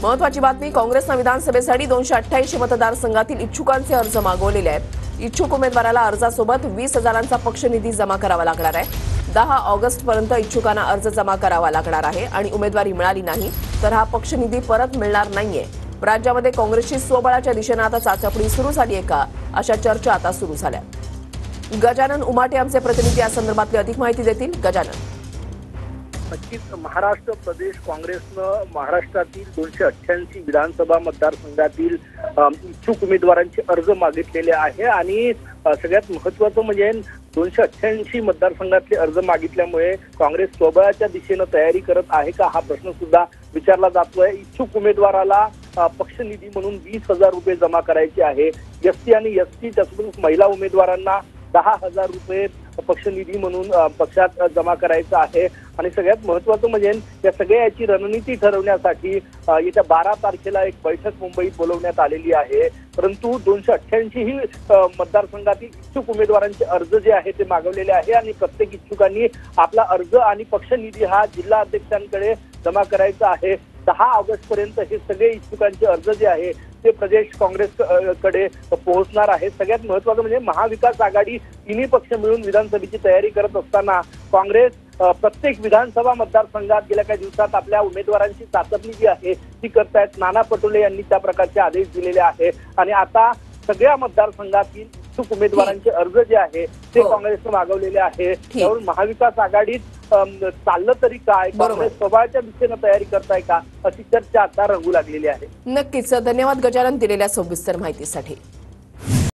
महत्वाची बातमी, काँग्रेसनं विधानसभेसाठी 288 मतदारसंघातील इच्छुकांचे अर्ज मागवलेले आहेत। इच्छुक उमेदवाराला अर्जासोबत 20,000चा पक्षनिधी जमा करावा लागणार आहे। 10 ऑगस्टपर्यंत इच्छुकांना अर्ज जमा करावा लागणार आहे आणि उमेदवारी मिळाली नाही तर हा पक्षनिधी परत मिळणार नाहीये। राज्यामध्ये काँग्रेसची स्वबळाच्या दिशेने आता चाचपणी सुरू झाली आहे का, अशा चर्चा आता सुरू झाल्या। गजानन उमाटे आमचे प्रतिनिधी या संदर्भातली अधिक माहिती देतील। गजानन, नक्कीच महाराष्ट्र प्रदेश काँग्रेसनं महाराष्ट्रातील 288 विधानसभा मतदारसंघातील इच्छुक उमेदवारांचे अर्ज मागितलेले आहे आणि सगळ्यात महत्त्वाचं म्हणजे 288 मतदारसंघातले अर्ज मागितल्यामुळे काँग्रेस स्वबळाच्या दिशेने तयारी करत आहे का, हा प्रश्न सुद्धा विचारला जातोय। इच्छुक उमेदवाराला पक्षनिधी म्हणून 20,000 रुपये जमा करायचे आहे। एसटी आणि एसटी तसंच महिला उमेदवारांना 10,000 रुपये पक्षनिधी म्हणून पक्षात जमा करायचा आहे। आणि सगळ्यात महत्त्वाचं म्हणजे या सगळ्या याची रणनीती ठरवण्यासाठी येत्या 12 तारखेला एक बैठक मुंबईत बोलवण्यात आलेली आहे। परंतु 288 ही मतदारसंघातील इच्छुक उमेदवारांचे अर्ज जे आहे ते मागवलेले आहे आणि प्रत्येक इच्छुकांनी आपला अर्ज आणि पक्षनिधी हा जिल्हा अध्यक्षांकडे जमा करायचा आहे। 10 ऑगस्ट पर्यंत हे सगळे इच्छुकांचे अर्ज जे आहे ते प्रदेश काँग्रेसकडे पोहोचणार आहे। सगळ्यात महत्त्वाचं म्हणजे महाविकास आघाडी तिन्ही पक्ष मिळून विधानसभेची तयारी करत असताना काँग्रेस प्रत्येक विधानसभा मतदारसंघात गेल्या काही दिवसात आपल्या उमेदवारांची चाचपणी जी आहे ती करतायत। नाना पटोले यांनी त्या प्रकारचे आदेश दिलेले आहे आणि आता सगळ्या मतदारसंघातील इच्छुक उमेदवारांचे अर्ज जे आहे ते काँग्रेसने मागवलेले आहे। त्यावरून महाविकास आघाडीत चाललं तरी काय, काँग्रेस स्वबळाच्या दिशेने तयारी करताय का, अशी चर्चा आता रंगू लागलेली आहे। नक्कीच, धन्यवाद गजानन दिलेल्या सविस्तर माहितीसाठी।